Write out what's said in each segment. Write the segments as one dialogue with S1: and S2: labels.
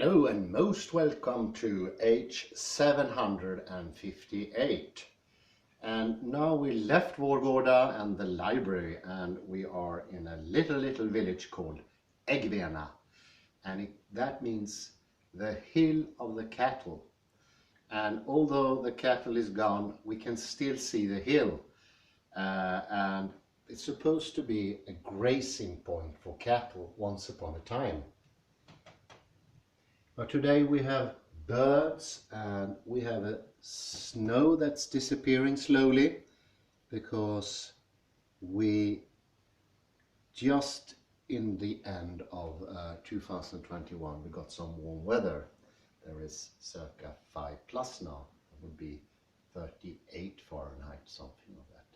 S1: Hello and most welcome to H758. And now we left Vårgårda and the library and we are in a little village called Äggvena. And that means the hill of the cattle. And although the cattle is gone, we can still see the hill. And it's supposed to be a grazing point for cattle once upon a time. But today we have birds and we have a snow that's disappearing slowly because we just in the end of 2021 we got some warm weather. There is circa 5+ now. It would be 38 Fahrenheit, something like that.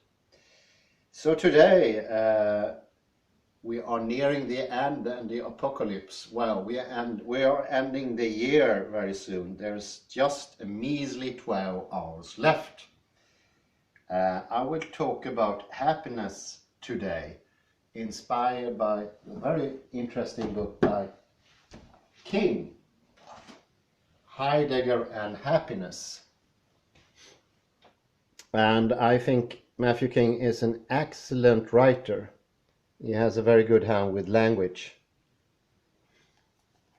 S1: So today we are nearing the end and the apocalypse. Well, we are ending the year very soon. There's just a measly 12 hours left. I will talk about happiness today, inspired by a very interesting book by King, Heidegger and Happiness. And I think Matthew King is an excellent writer. He has a very good hand with language.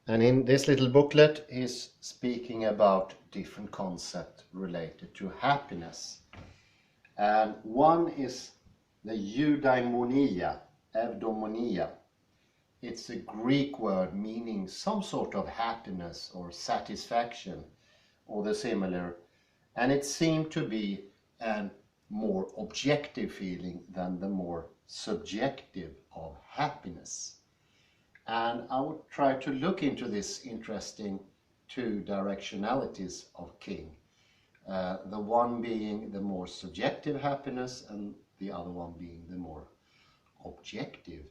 S1: And in this little booklet, he's speaking about different concepts related to happiness. And one is the eudaimonia, evdaimonia. It's a Greek word meaning some sort of happiness or satisfaction or the similar. And it seemed to be a more objective feeling than the more subjective of happiness. And I would try to look into this interesting two directionalities of King. The one being the more subjective happiness and the other one being the more objective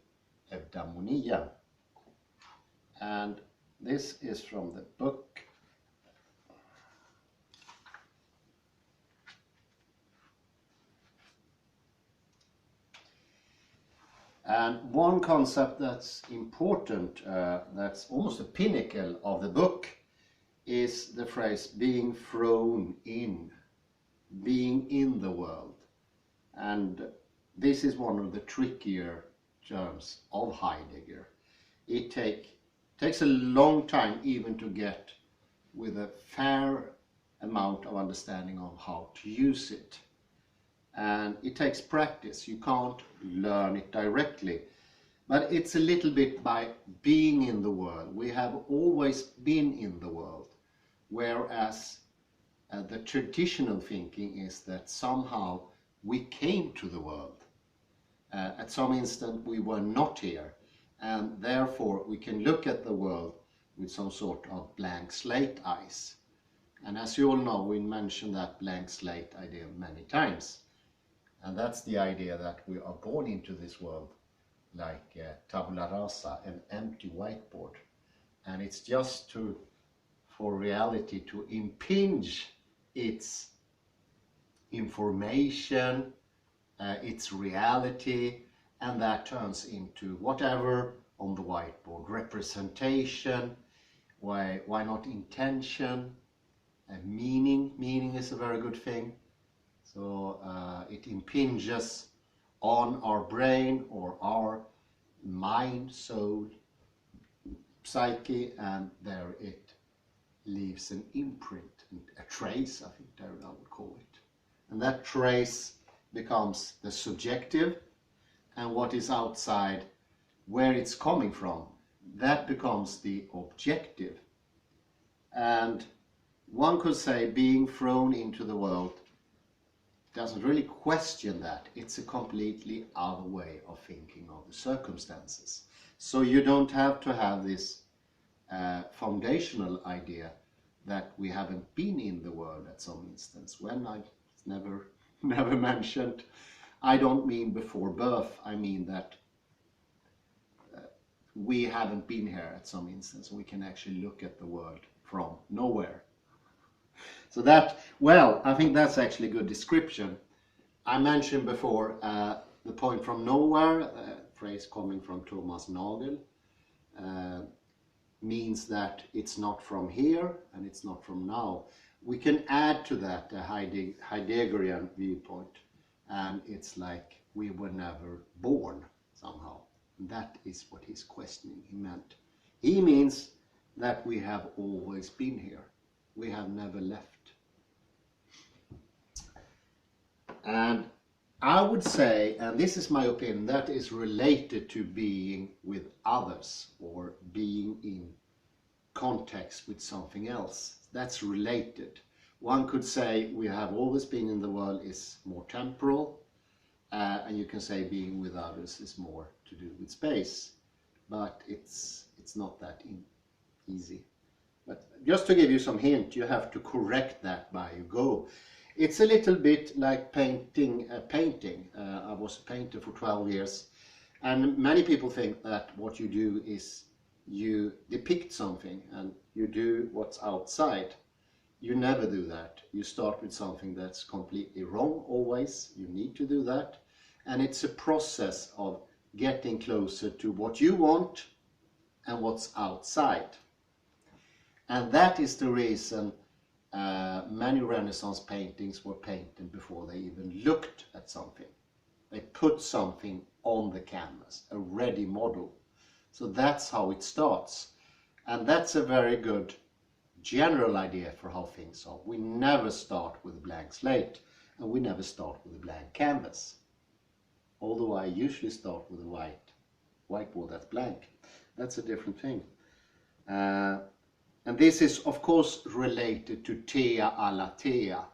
S1: eudaimonia. And this is from the book And one concept that's important, that's almost a pinnacle of the book, is the phrase being thrown in, being in the world. And this is one of the trickier terms of Heidegger. It takes a long time even to get with a fair amount of understanding of how to use it. And it takes practice. You can't learn it directly. But it's a little bit by being in the world. We have always been in the world. Whereas the traditional thinking is that somehow we came to the world. At some instant we were not here. And therefore we can look at the world with some sort of blank slate eyes. And as you all know, we mentioned that blank slate idea many times. And that's the idea that we are born into this world like tabula rasa, an empty whiteboard. And it's just for reality to impinge its information, its reality, and that turns into whatever on the whiteboard. Representation, why not intention, meaning. Meaning is a very good thing. So it impinges on our brain or our mind, soul, psyche, and there it leaves an imprint, a trace, I think Derrida would call it. And that trace becomes the subjective, and what is outside, where it's coming from, that becomes the objective. And one could say being thrown into the world doesn't really question that. It's a completely other way of thinking of the circumstances. So you don't have to have this foundational idea that we haven't been in the world at some instance. When I never mentioned, I don't mean before birth. I mean that we haven't been here at some instance. We can actually look at the world from nowhere. So that, well, I think that's actually a good description. I mentioned before the point from nowhere, a phrase coming from Thomas Nagel. means that it's not from here and it's not from now. We can add to that a Heideggerian viewpoint, and it's like we were never born somehow. And that is what he's questioning. He means that we have always been here. We have never left. And I would say, and this is my opinion, that is related to being with others or being in context with something else. That's related. One could say we have always been in the world is more temporal, and you can say being with others is more to do with space, but it's not that easy. But just to give you some hint, you have to correct that by you go. It's a little bit like painting a painting. I was a painter for 12 years, and many people think that what you do is you depict something and you do what's outside. You never do that. You start with something that's completely wrong always. You need to do that. And it's a process of getting closer to what you want and what's outside. And that is the reason many Renaissance paintings were painted before they even looked at something. They put something on the canvas, a ready model. So that's how it starts. And that's a very good general idea for how things are. We never start with a blank slate, and we never start with a blank canvas. Although I usually start with a whiteboard that's blank. That's a different thing. And this is of course related to thea aletheia,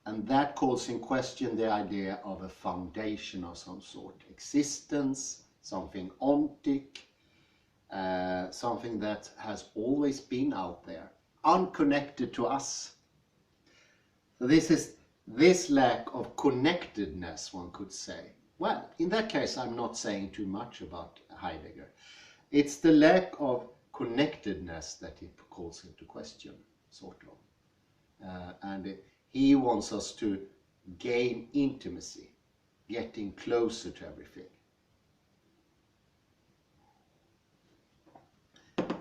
S1: and that calls in question the idea of a foundation of some sort, existence, something ontic, something that has always been out there, unconnected to us. So this lack of connectedness, one could say. Well, in that case, I'm not saying too much about Heidegger. It's the lack of connectedness that he calls into question, sort of. And he wants us to gain intimacy, getting closer to everything.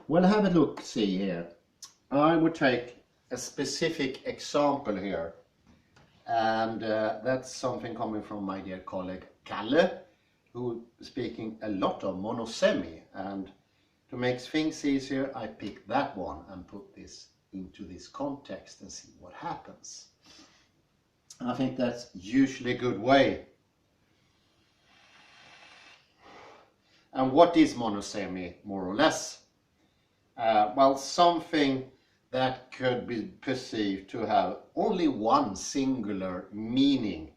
S1: Well, have a look, see here. I would take a specific example here, and that's something coming from my dear colleague Kalle, who is speaking a lot of monosemy, and to make things easier, I picked that one and put this into this context and see what happens. And I think that's usually a good way. And what is monosemy, more or less? Well, something that could be perceived to have only one singular meaning,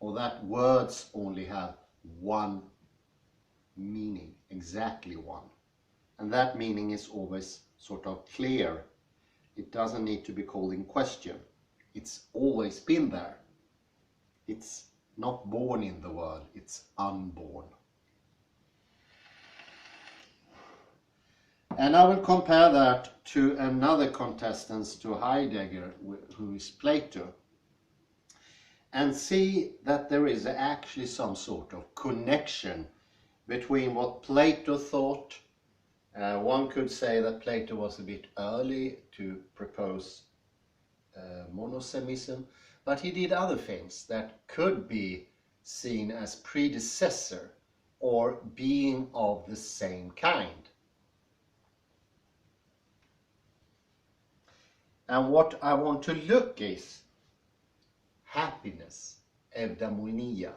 S1: or that words only have one meaning, exactly one. And that meaning is always sort of clear. It doesn't need to be called in question. It's always been there. It's not born in the world, it's unborn. And I will compare that to another contestant to Heidegger, who is Plato, and see that there is actually some sort of connection between what Plato thought. One could say that Plato was a bit early to propose monosemism, but he did other things that could be seen as predecessor or being of the same kind. And what I want to look is happiness, eudaimonia,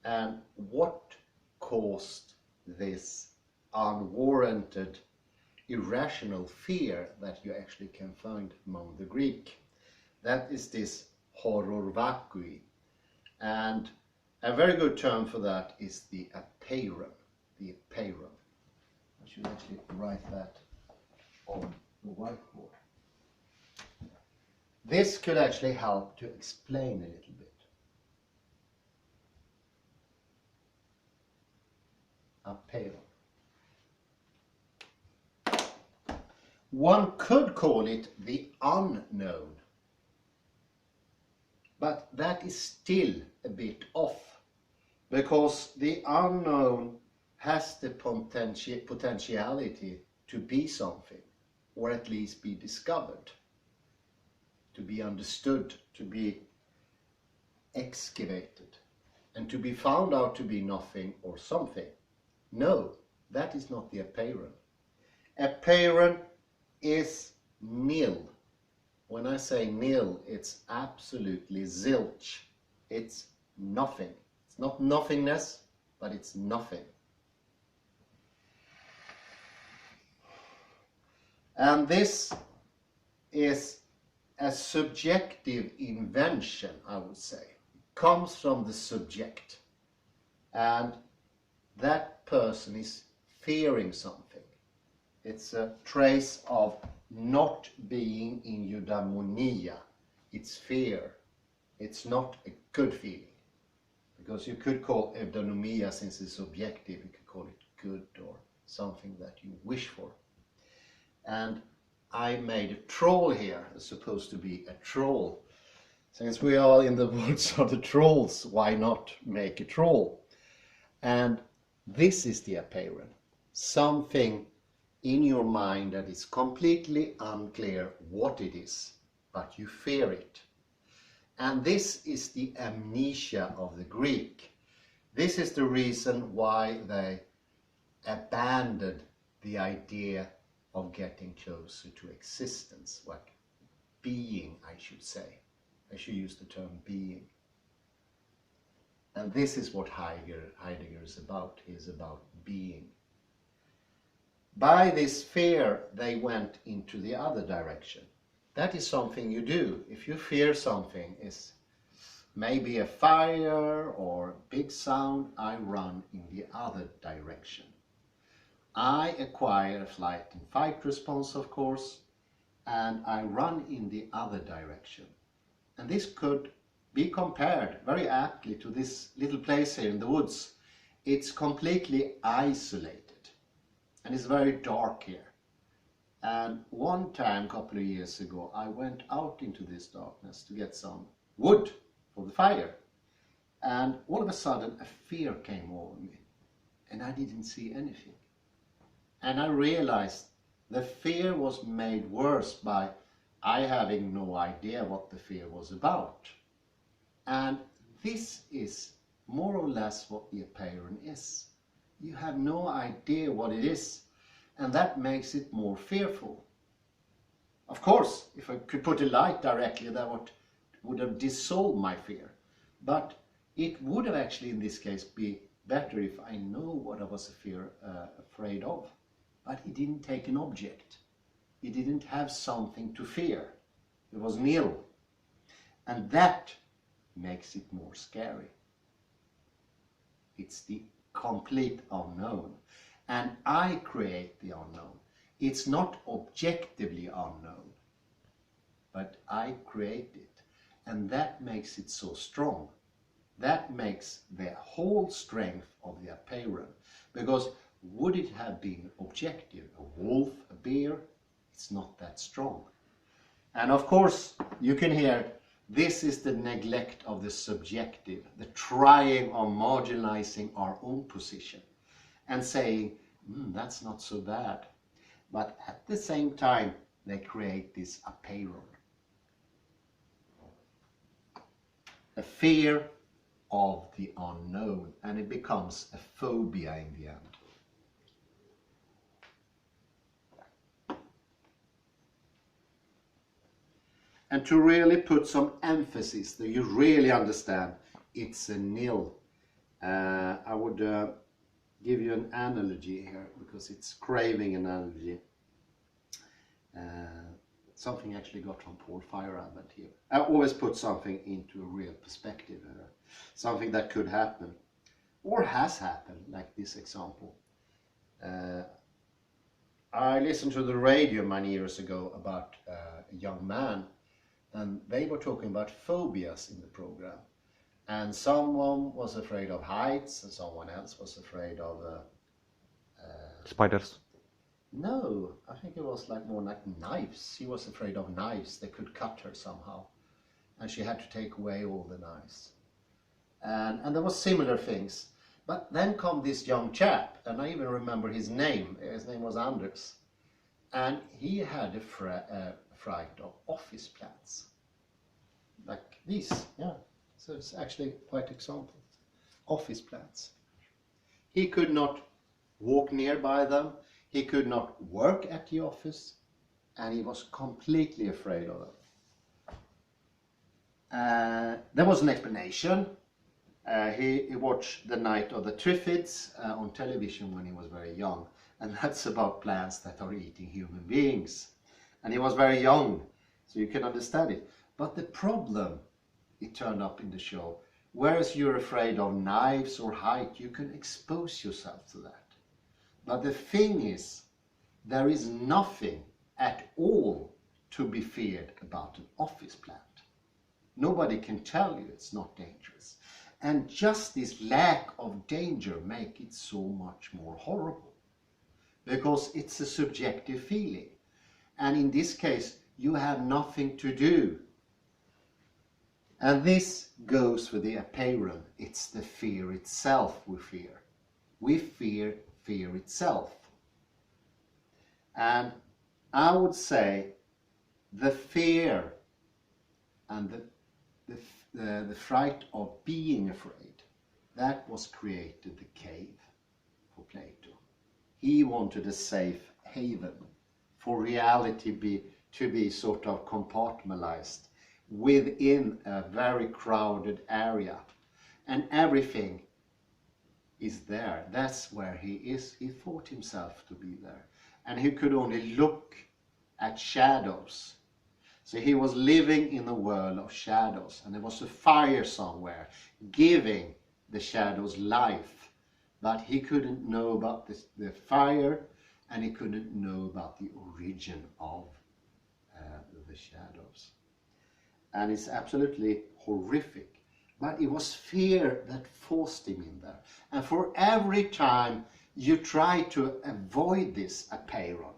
S1: and what caused this unwarranted, irrational fear that you actually can find among the Greek. That is this horror vacui. And a very good term for that is the apeiron. The apeiron. I should actually write that on the whiteboard. This could actually help to explain a little bit. Apeiron. One could call it the unknown, but that is still a bit off, because the unknown has the potentiality to be something, or at least be discovered, to be understood, to be excavated, and to be found out to be nothing or something. No, that is not the apeiron. Apeiron is nil. When I say nil, it's absolutely zilch. It's nothing. It's not nothingness, but it's nothing. And this is a subjective invention, I would say. It comes from the subject. And that person is fearing something. It's a trace of not being in eudaimonia. It's fear. It's not a good feeling. Because you could call eudaimonia, since it's subjective, you could call it good or something that you wish for. And I made a troll here. It's supposed to be a troll. Since we are in the woods of the trolls, why not make a troll? And this is the apeiron. Something in your mind that is completely unclear what it is, but you fear it. And this is the amnesia of the Greek. This is the reason why they abandoned the idea of getting closer to existence, like being, I should say. I should use the term being. And this is what Heidegger is about. He is about being. By this fear, they went into the other direction. That is something you do. If you fear something, is maybe a fire or a big sound, I run in the other direction. I acquire a flight and fight response, of course, and I run in the other direction. And this could be compared very aptly to this little place here in the woods. It's completely isolated and it's very dark here. And one time, a couple of years ago, I went out into this darkness to get some wood for the fire. And all of a sudden a fear came over me and I didn't see anything. And I realized the fear was made worse by I having no idea what the fear was about. And this is more or less what the apeiron is. You have no idea what it is, and that makes it more fearful. Of course, if I could put a light directly, that would have dissolved my fear. But it would have actually, in this case, be better if I know what I was afraid of. But it didn't take an object. It didn't have something to fear. It was nil. And that makes it more scary. It's the complete unknown. And I create the unknown. It's not objectively unknown, but I create it. And that makes it so strong. That makes the whole strength of the apeiron. Because would it have been objective? A wolf, a bear? It's not that strong. And of course, you can hear this is the neglect of the subjective, the trying of marginalizing our own position and saying, that's not so bad. But at the same time, they create this apeiron. A fear of the unknown, and it becomes a phobia in the end. And to really put some emphasis that you really understand, it's a nil. I would give you an analogy here, because it's craving an analogy. Something actually got from Paul Feyerabend here. I always put something into a real perspective, something that could happen, or has happened, like this example. I listened to the radio many years ago about a young man, and they were talking about phobias in the program. And someone was afraid of heights, and someone else was afraid of...
S2: spiders.
S1: No, I think it was more like knives. She was afraid of knives. They could cut her somehow. And she had to take away all the knives. And there was similar things. But then come this young chap, and I even remember his name. His name was Anders. And he had a fright of office plants. Like these, yeah. So it's actually quite example. Office plants. He could not walk nearby them. He could not work at the office. And he was completely afraid of them. There was an explanation. He watched The Night of the Triffids on television when he was very young. And that's about plants that are eating human beings. And he was very young, so you can understand it. But the problem, it turned up in the show, whereas you're afraid of knives or height, you can expose yourself to that. But the thing is, there is nothing at all to be feared about an office plant. Nobody can tell you it's not dangerous. And just this lack of danger makes it so much more horrible. Because it's a subjective feeling. And in this case, you have nothing to do. And this goes with the apeiron. It's the fear itself we fear. We fear fear itself. And I would say the fear and the fright of being afraid, that was created the cave for Plato. He wanted a safe haven for reality to be sort of compartmentalized within a very crowded area. And everything is there. That's where he is. He thought himself to be there. And he could only look at shadows. So he was living in a world of shadows. And there was a fire somewhere giving the shadows life. But he couldn't know about the fire, and he couldn't know about the origin of the shadows. And it's absolutely horrific. But it was fear that forced him in there. And for every time you try to avoid this apeiron,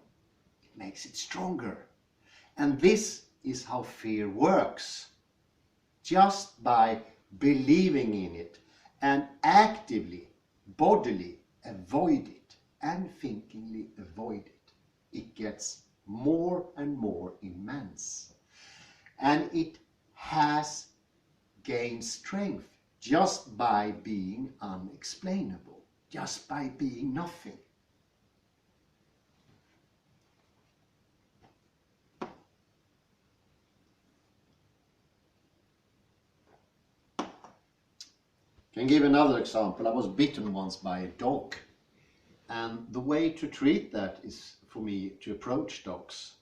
S1: it makes it stronger. And this is how fear works. Just by believing in it and actively, bodily avoid it and thinkingly avoid it, it gets more and more immense. And it has gained strength just by being unexplainable, just by being nothing. I can give another example. I was bitten once by a dog. And the way to treat that is for me to approach dogs.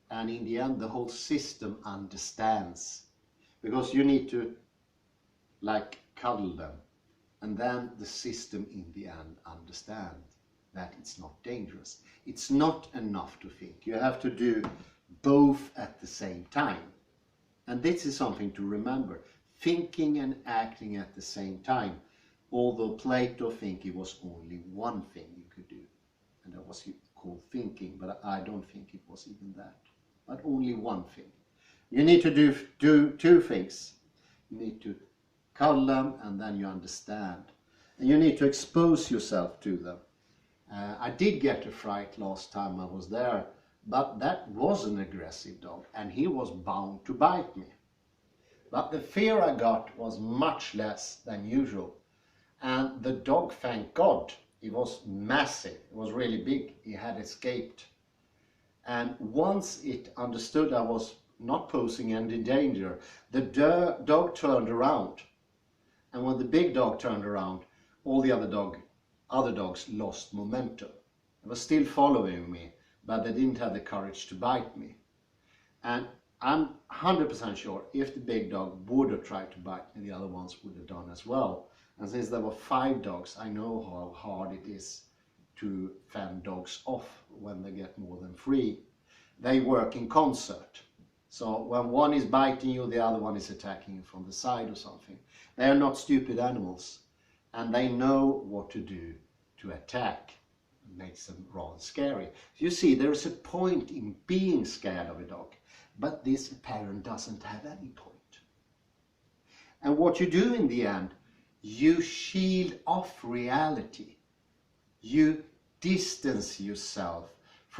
S1: And in the end, the whole system understands. Because you need to, like, cuddle them. And then the system in the end understands that it's not dangerous. It's not enough to think. You have to do both at the same time. And this is something to remember. Thinking and acting at the same time. Although Plato think it was only one thing you could do. And that was called thinking, but I don't think it was even that. But only one thing. You need to do two things. You need to cuddle them, and then you understand. And you need to expose yourself to them. I did get a fright last time I was there, but that was an aggressive dog, and he was bound to bite me. But the fear I got was much less than usual. And the dog, thank God, it was massive. It was really big. He had escaped. And once it understood I was not posing any danger, the dog turned around. And when the big dog turned around, all the other dogs lost momentum. They were still following me, but they didn't have the courage to bite me. And I'm 100% sure if the big dog would have tried to bite me, the other ones would have done as well. And since there were 5 dogs, I know how hard it is to fend dogs off when they get more than 3. They work in concert. So when one is biting you, the other one is attacking you from the side or something. They are not stupid animals, and they know what to do to attack. It makes them rather scary. You see, there is a point in being scared of a dog. But this apeiron doesn't have any point. And what you do in the end, you shield off reality. You distance yourself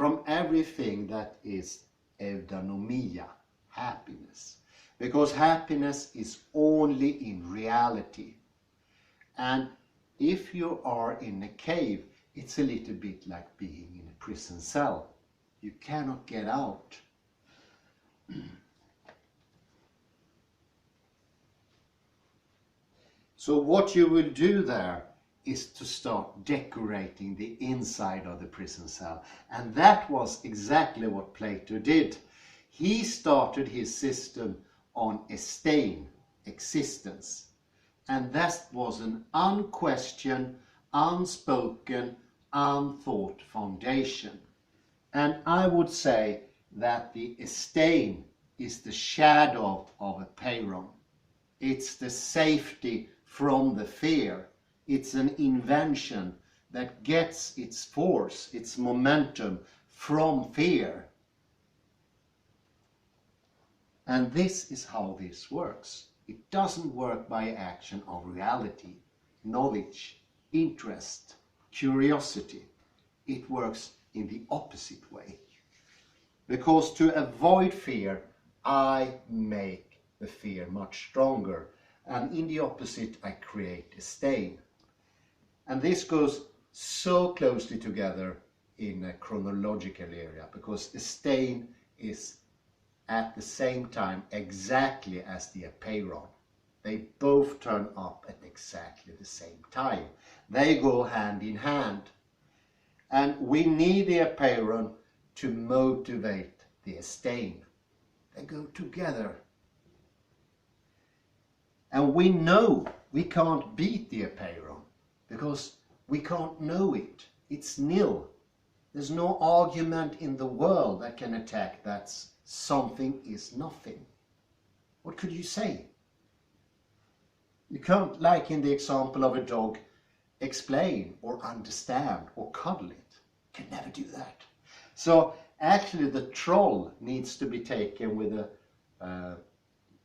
S1: from everything that is eudaimonia, happiness. Because happiness is only in reality. And if you are in a cave, it's a little bit like being in a prison cell. You cannot get out. So what you will do there is to start decorating the inside of the prison cell. And that was exactly what Plato did. He started his system on astein, existence. And that was an unquestioned, unspoken, unthought foundation. And I would say that the astein is the shadow of a peiron. It's the safety from the fear. It's an invention that gets its force, its momentum from fear. And this is how this works. It doesn't work by action of reality, knowledge, interest, curiosity. It works in the opposite way. Because to avoid fear, I make the fear much stronger. And in the opposite, I create astein. And this goes so closely together in a chronological area, because astein is at the same time exactly as the apeiron. They both turn up at exactly the same time. They go hand in hand. And we need the apeiron to motivate the astein. They go together. And we know we can't beat the apeiron because we can't know it. It's nil. There's no argument in the world that can attack that something is nothing. What could you say? You can't, like in the example of a dog, explain or understand or cuddle it. You can never do that. So actually the troll needs to be taken with a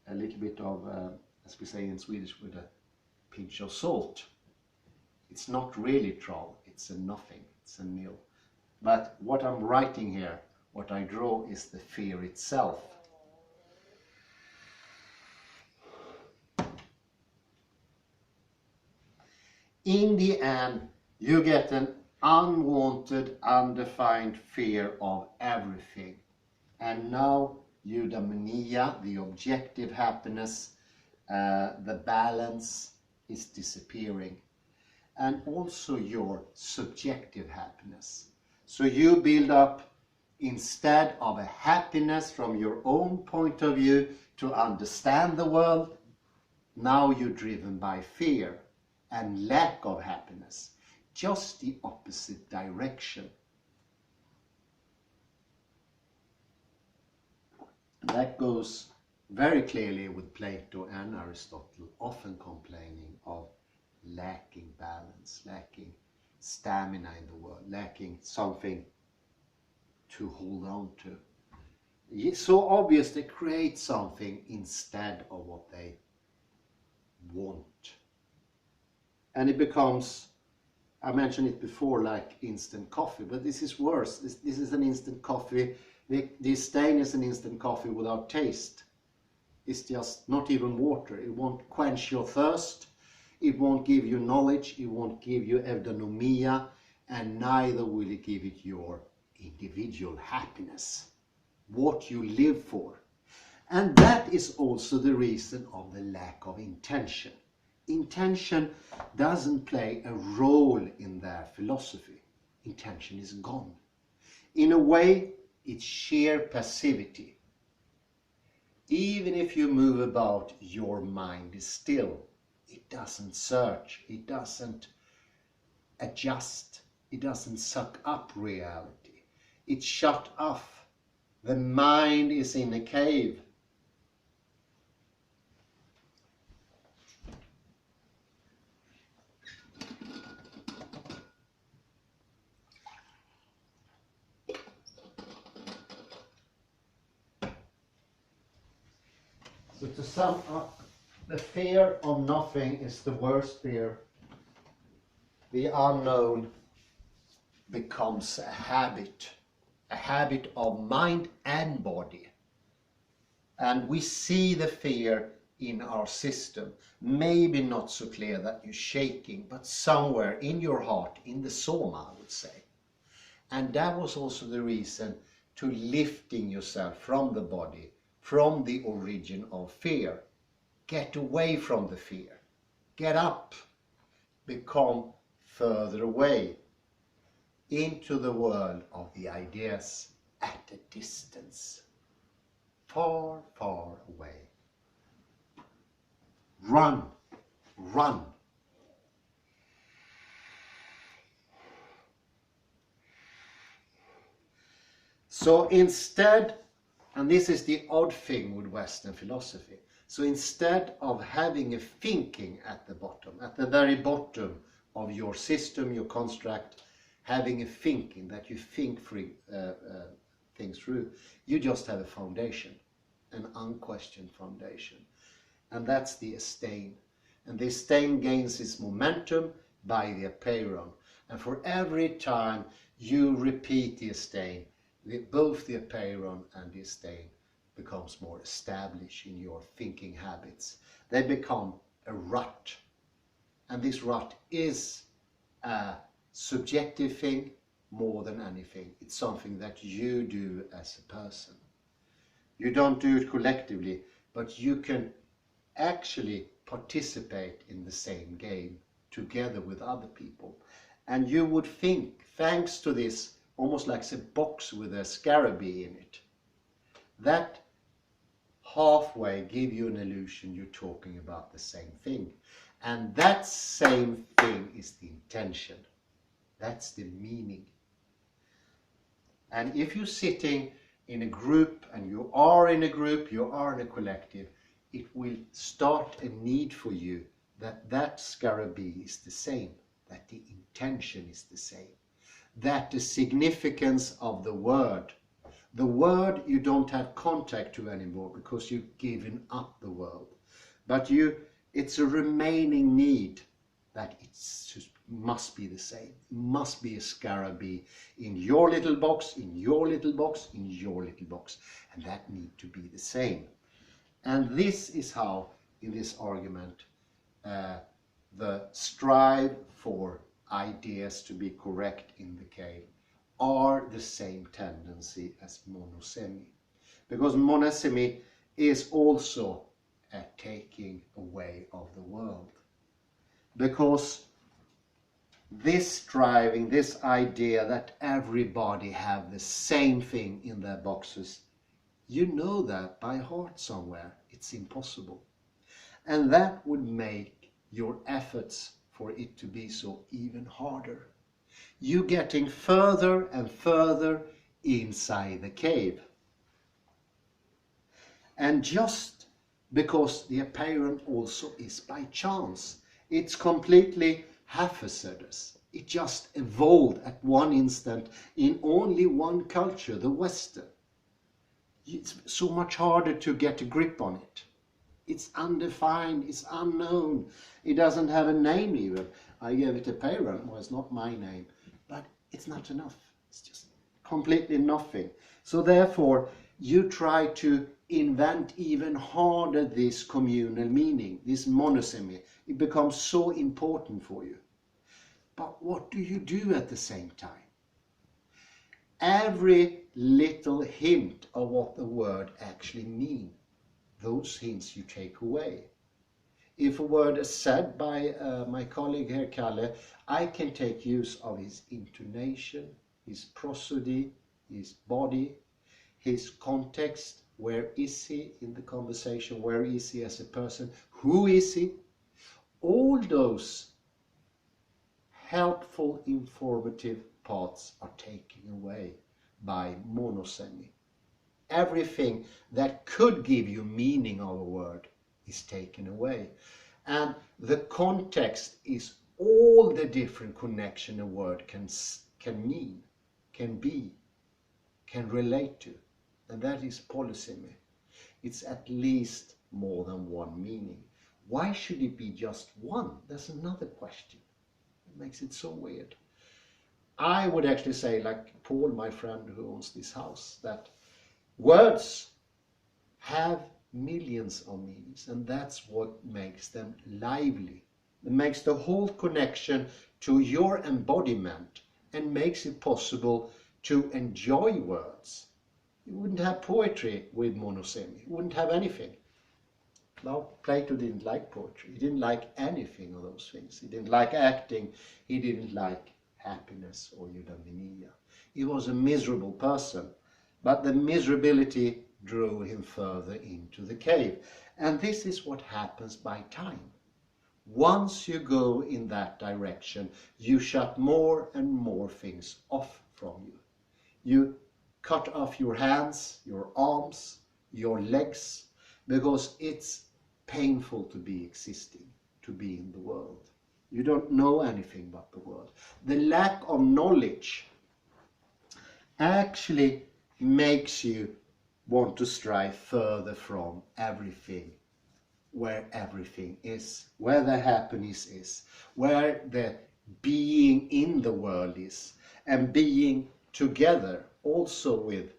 S1: little bit of, as we say in Swedish, with a pinch of salt. It's not really troll, it's a nothing, it's a nil. But what I'm writing here, what I draw, is the fear itself. In the end, you get an unwanted, undefined fear of everything. And now eudaimonia, the objective happiness, the balance is disappearing. And also your subjective happiness. So you build up, instead of a happiness from your own point of view to understand the world, now you're driven by fear and lack of happiness. Just the opposite direction. That goes very clearly with Plato and Aristotle, often complaining of lacking balance, lacking stamina in the world, lacking something to hold on to. It's so obvious they create something instead of what they want. And it becomes, I mentioned it before, like instant coffee, but this is worse. This is an instant coffee. The stain is an instant coffee without taste. It's just not even water. It won't quench your thirst. It won't give you knowledge. It won't give you eudaimonia. And neither will it give it your individual happiness. What you live for. And that is also the reason of the lack of intention. Intention doesn't play a role in their philosophy. Intention is gone. In a way, it's sheer passivity. Even if you move about, your mind is still. It doesn't search. It doesn't adjust. It doesn't suck up reality. It's shut off. The mind is in a cave. So to sum up, the fear of nothing is the worst fear. The unknown becomes a habit. a habit of mind and body. And we see the fear in our system. Maybe not so clear that you're shaking, but somewhere in your heart, in the soma, I would say. And that was also the reason to lifting yourself from the body, from the origin of fear. Get away from the fear. Get up. Become further away into the world of the ideas at a distance. Far, far away. Run, run. So instead, and this is the odd thing with Western philosophy, so instead of having a thinking at the bottom, at the very bottom of your system, your construct, having a thinking that you think things through, you just have a foundation, an unquestioned foundation. And that's the astain. And the astain gains its momentum by the apeiron. And for every time you repeat the astain, both the apeiron and the astain becomes more established in your thinking habits. They become a rut. And this rut is a subjective thing more than anything. It's something that you do as a person. You don't do it collectively, but you can actually participate in the same game together with other people. And you would think, thanks to this, almost like a box with a scarabee in it, that halfway give you an illusion you're talking about the same thing. And that same thing is the intention. That's the meaning. And if you're sitting in a group, and you are in a group, you are in a collective, it will start a need for you that that scarabee is the same, that the intention is the same, that the significance of the word you don't have contact to anymore because you've given up the world, but it's a remaining need that it must be the same. It must be a scarabee in your little box, in your little box, in your little box, and that need to be the same. And this is how, in this argument, the strive for ideas to be correct in the cave are the same tendency as monosemy. Because monosemy is also a taking away of the world. Because this striving, this idea that everybody have the same thing in their boxes, you know that by heart somewhere, it's impossible. And that would make your efforts for it to be so even harder. You getting further and further inside the cave. And just because the apparent also is by chance, it's completely haphazardous. It just evolved at one instant in only one culture, the Western. It's so much harder to get a grip on it. It's undefined, it's unknown. It doesn't have a name even. I gave it a parent, well, it's not my name, but it's not enough. It's just completely nothing. So therefore, you try to invent even harder this communal meaning, this monosemy. It becomes so important for you. But what do you do at the same time? Every little hint of what the word actually means, those hints you take away. If a word is said by my colleague here, Kalle, I can take use of his intonation, his prosody, his body, his context. Where is he in the conversation? Where is he as a person? Who is he? All those helpful, informative parts are taken away by monosemy. Everything that could give you meaning of a word is taken away. And the context is all the different connection a word can mean, can be, can relate to. And that is polysemy. It's at least more than one meaning. Why should it be just one? That's another question. It makes it so weird. I would actually say, like Paul, my friend who owns this house, that words have millions of meanings, and that's what makes them lively. It makes the whole connection to your embodiment and makes it possible to enjoy words. You wouldn't have poetry with monosemy. You wouldn't have anything. Now, Plato didn't like poetry. He didn't like anything of those things. He didn't like acting. He didn't like happiness or eudaimonia. He was a miserable person, but the miserability drew him further into the cave. And this is what happens by time. Once you go in that direction, you shut more and more things off from you. You cut off your hands, your arms, your legs, because it's painful to be existing, to be in the world. You don't know anything about the world. The lack of knowledge actually makes you want to strive further from everything, where everything is, where the happiness is, where the being in the world is, and being together, also with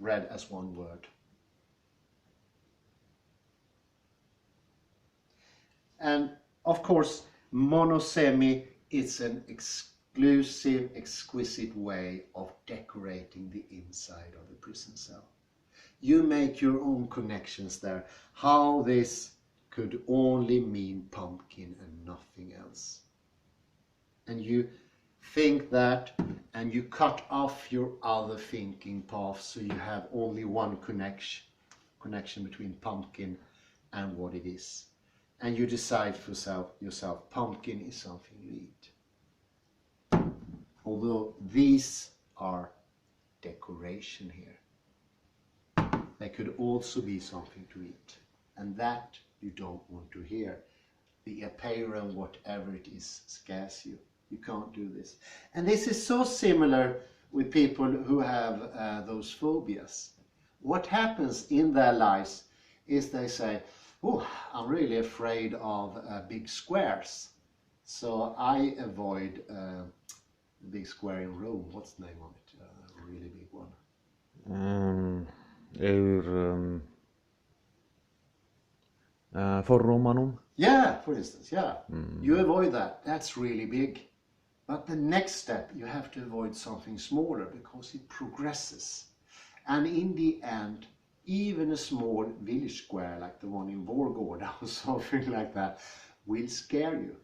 S1: read as one word. And of course, monosemy is an exclusive, exquisite way of decorating the inside of the prison cell. You make your own connections there, how this could only mean pumpkin and nothing else. And you think that, and you cut off your other thinking paths, so you have only one connection between pumpkin and what it is. And you decide for yourself, pumpkin is something you eat. Although these are decoration here. They could also be something to eat. And that you don't want to hear. The apeiron, whatever it is, scares you. You can't do this. And this is so similar with people who have those phobias. What happens in their lives is they say, oh, I'm really afraid of big squares. So I avoid the big square in Rome. What's the name of it? A really big one.
S2: Forromanum.
S1: Yeah, for instance, yeah. You avoid that. That's really big. But the next step, you have to avoid something smaller because it progresses. And in the end, even a small village square like the one in Vårgårda or something like that will scare you.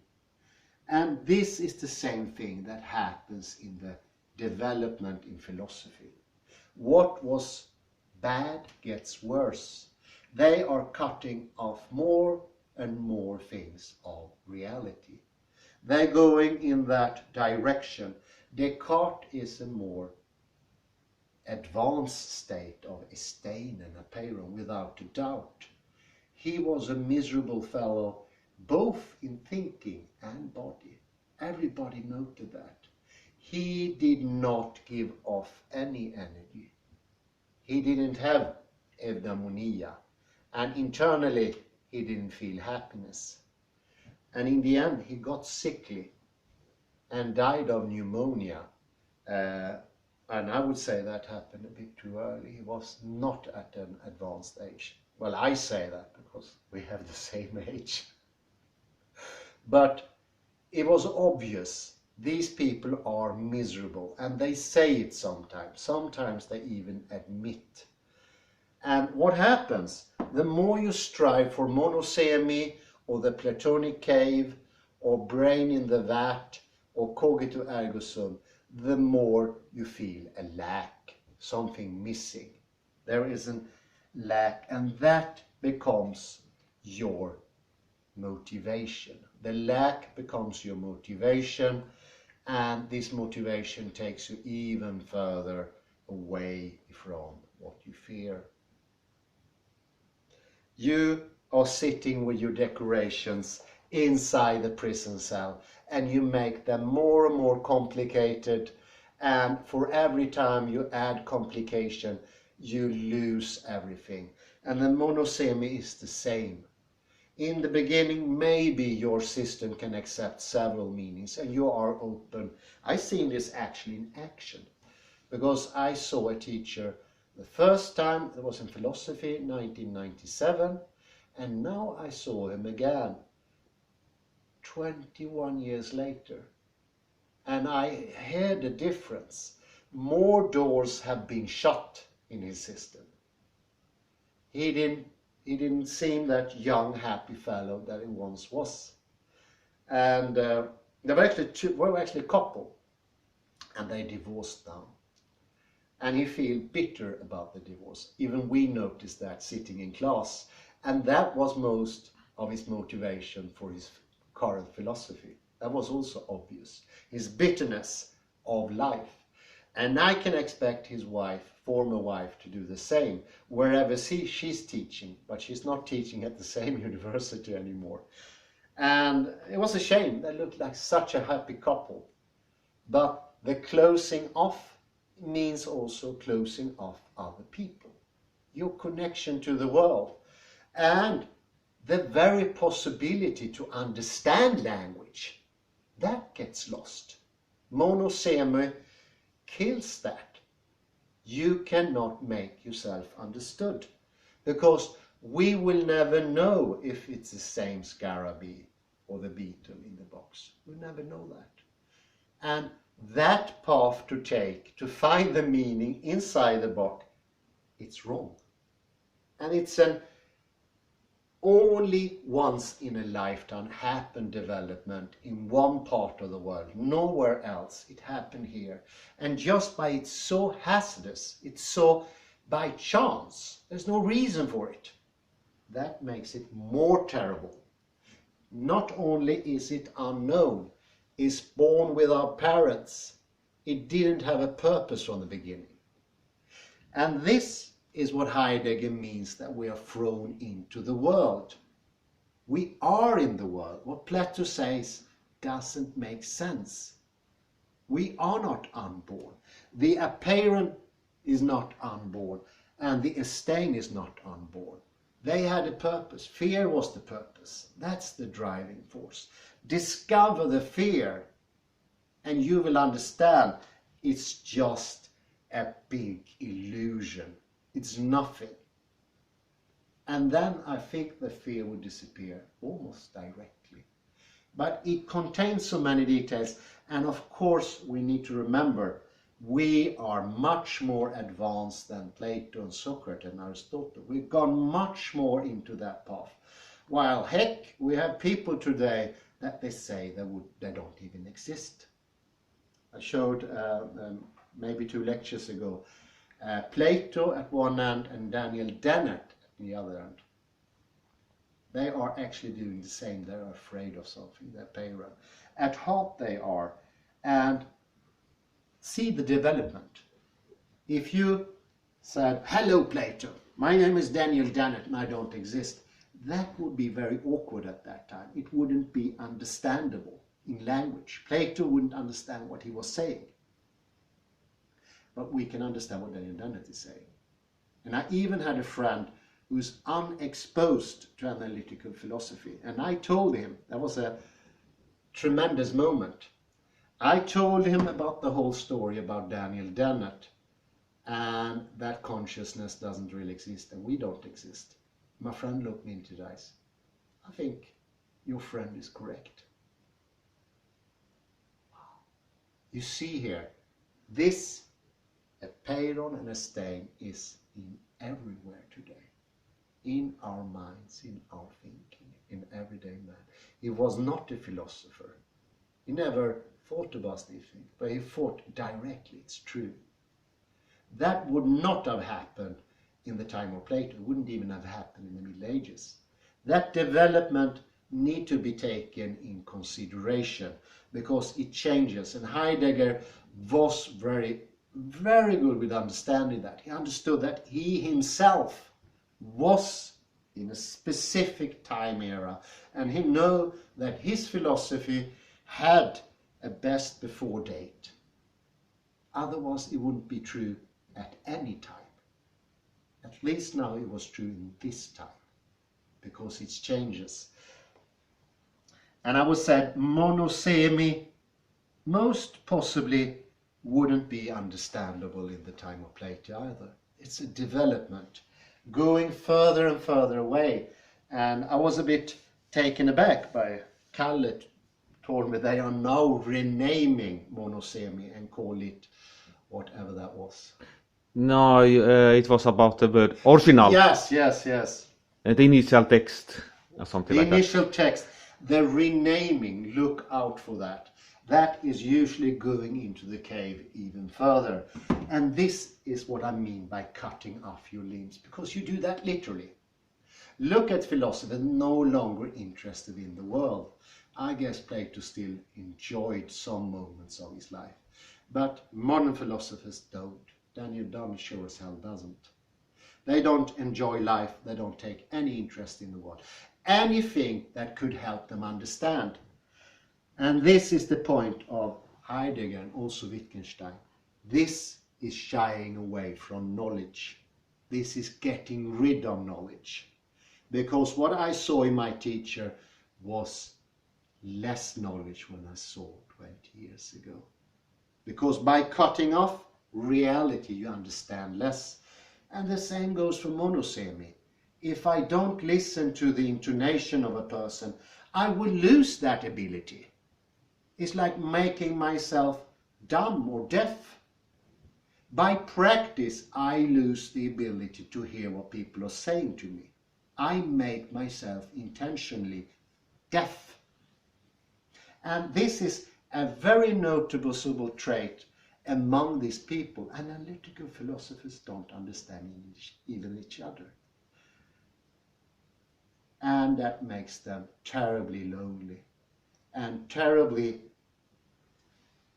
S1: And this is the same thing that happens in the development in philosophy. What was bad gets worse. They are cutting off more and more things of reality. They're going in that direction. Descartes is a more advanced state of Estein and apeiron, without a doubt. He was a miserable fellow, both in thinking and body. Everybody noted that. He did not give off any energy. He didn't have eudaimonia, and internally he didn't feel happiness. And in the end he got sickly and died of pneumonia. And I would say that happened a bit too early. He was not at an advanced age. Well, I say that because we have the same age. But it was obvious these people are miserable, and they say it sometimes. Sometimes they even admit. And what happens? The more you strive for monosemy, or the Platonic cave, or brain in the vat, or cogito ergo sum, the more you feel a lack, something missing. There is a lack, and that becomes your motivation. The lack becomes your motivation, and this motivation takes you even further away from what you fear. You are sitting with your decorations inside the prison cell, and you make them more and more complicated, and for every time you add complication you lose everything. And the monosemy is the same. in the beginning, maybe your system can accept several meanings and you are open. I've seen this actually in action, because I saw a teacher the first time, it was in philosophy, 1997, and now I saw him again 21 years later, and I heard the difference. More doors have been shut in his system. He didn't seem that young, happy fellow that he once was. And there were actually a couple, and they divorced now. And he feel bitter about the divorce. Even we noticed that sitting in class. And that was most of his motivation for his current philosophy. That was also obvious. His bitterness of life. And I can expect his wife, former wife, to do the same wherever she's teaching, but she's not teaching at the same university anymore. And it was a shame. They looked like such a happy couple. But the closing off means also closing off other people, your connection to the world, and the very possibility to understand language, that gets lost. Monoseme kills that. You cannot make yourself understood, because we will never know if it's the same scarabee or the beetle in the box. We'll never know that. And that path to take to find the meaning inside the box, it's wrong. And it's an only once in a lifetime happen development in one part of the world, nowhere else. It happened here. And just by it's so hazardous, it's so by chance, there's no reason for it. That makes it more terrible. Not only is it unknown, it's born with our parents. It didn't have a purpose from the beginning. And this is what Heidegger means that we are thrown into the world. We are in the world. What Plato says doesn't make sense. We are not unborn. The apparent is not unborn, and the abstain is not unborn. They had a purpose. Fear was the purpose. That's the driving force. Discover the fear, and you will understand it's just a big illusion. It's nothing. And then I think the fear would disappear almost directly. But it contains so many details, and of course we need to remember we are much more advanced than Plato and Socrates and Aristotle. We've gone much more into that path. While heck, we have people today that they say they don't even exist. I showed maybe 2 lectures ago Plato at one end and Daniel Dennett at the other end. They are actually doing the same. They're afraid of something. They're paranoid. At heart they are. And see the development. If you said, "Hello Plato, my name is Daniel Dennett and I don't exist," that would be very awkward at that time. It wouldn't be understandable in language. Plato wouldn't understand what he was saying. But we can understand what Daniel Dennett is saying. And I even had a friend who's unexposed to analytical philosophy. And I told him, that was a tremendous moment. I told him about the whole story about Daniel Dennett and that consciousness doesn't really exist and we don't exist. My friend looked me into the eyes. I think your friend is correct. You see here, this, a peiron and a stain, is in everywhere today. In our minds, in our thinking, in everyday man. He was not a philosopher. He never thought about these things, but he thought directly, it's true. That would not have happened in the time of Plato. It wouldn't even have happened in the Middle Ages. That development need to be taken in consideration because it changes. And Heidegger was very, very good with understanding that. He understood that he himself was in a specific time era, and he knew that his philosophy had a best before date. Otherwise it wouldn't be true at any time. At least now it was true in this time. because it changes. And I would say monosemi most possibly wouldn't be understandable in the time of Plato either. It's a development going further and further away. And I was a bit taken aback by Kalle told me they are now renaming monosemi and call it whatever that was.
S2: No, it was about the word original.
S1: Yes.
S2: The initial text or something
S1: The
S2: like that.
S1: initial text, the renaming, look out for that. That is usually going into the cave even further. And this is what I mean by cutting off your limbs, because you do that literally. Look at philosophers no longer interested in the world. I guess Plato still enjoyed some moments of his life. But modern philosophers don't. Daniel Dunn sure as hell doesn't. They don't enjoy life. They don't take any interest in the world. Anything that could help them understand. And this is the point of Heidegger and also Wittgenstein. This is shying away from knowledge. This is getting rid of knowledge. Because what I saw in my teacher was less knowledge when I saw 20 years ago. Because by cutting off reality, you understand less. And the same goes for monosemi. If I don't listen to the intonation of a person, I will lose that ability. It's like making myself dumb or deaf. By practice, I lose the ability to hear what people are saying to me. I make myself intentionally deaf. And this is a very noticeable trait among these people. Analytical philosophers don't understand even each other. And that makes them terribly lonely and terribly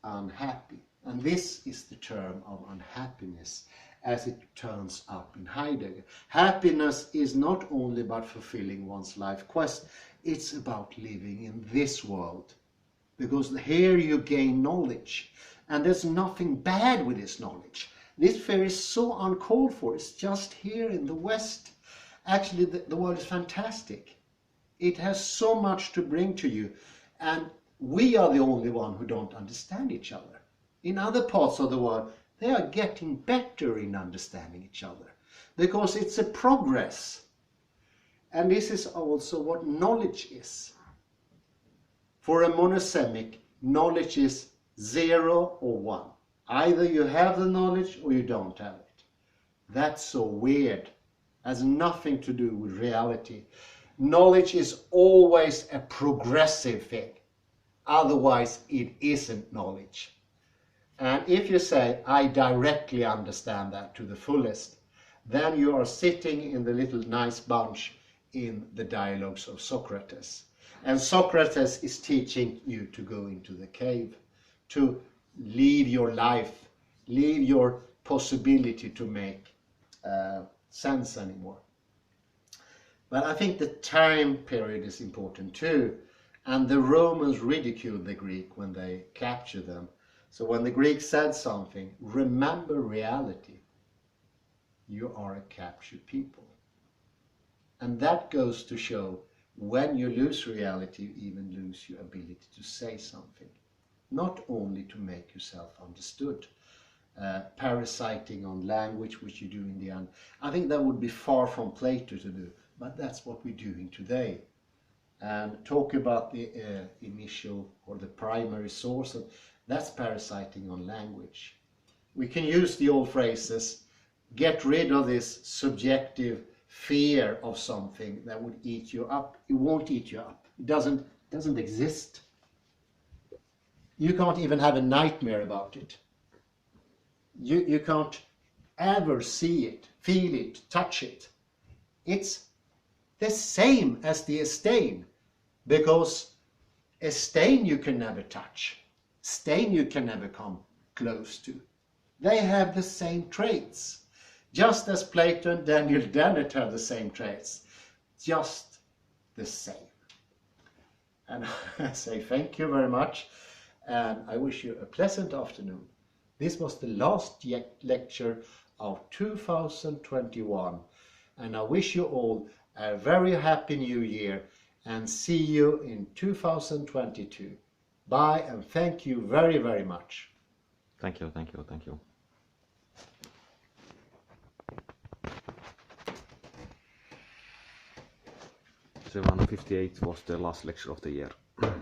S1: unhappy. And this is the term of unhappiness as it turns up in Heidegger. Happiness is not only about fulfilling one's life quest, it's about living in this world. Because here you gain knowledge. And there's nothing bad with this knowledge. This fear is so uncalled for. It's just here in the West. Actually, the world is fantastic. It has so much to bring to you. And we are the only one who don't understand each other. In other parts of the world, they are getting better in understanding each other. Because it's a progress. And this is also what knowledge is. For a monosemic, knowledge is 0 or 1. Either you have the knowledge or you don't have it. That's so weird. Has nothing to do with reality. Knowledge is always a progressive thing. Otherwise, it isn't knowledge. And if you say, I directly understand that to the fullest, then you are sitting in the little nice bunch in the dialogues of Socrates. And Socrates is teaching you to go into the cave, to leave your life, leave your possibility to make sense anymore. But I think the time period is important too. And the Romans ridiculed the Greek when they captured them. So when the Greeks said something, remember reality. You are a captured people. And that goes to show when you lose reality, you even lose your ability to say something. Not only to make yourself understood. Parasiting on language, which you do in the end. I think that would be far from Plato to do, but that's what we're doing today. And talk about the initial or the primary source, and that's parasiting on language. We can use the old phrases, get rid of this subjective fear of something that would eat you up. It won't eat you up. It doesn't exist. You can't even have a nightmare about it. You can't ever see it, feel it, touch it. It's the same as the stain, because a stain you can never touch. Stain you can never come close to. They have the same traits. Just as Plato and Daniel Dennett have the same traits. Just the same. And I say thank you very much. And I wish you a pleasant afternoon. This was the last lecture of 2021. And I wish you all a very happy new year and see you in 2022. Bye and thank you very, very much.
S2: Thank you, thank you, thank you. 758 was the last lecture of the year.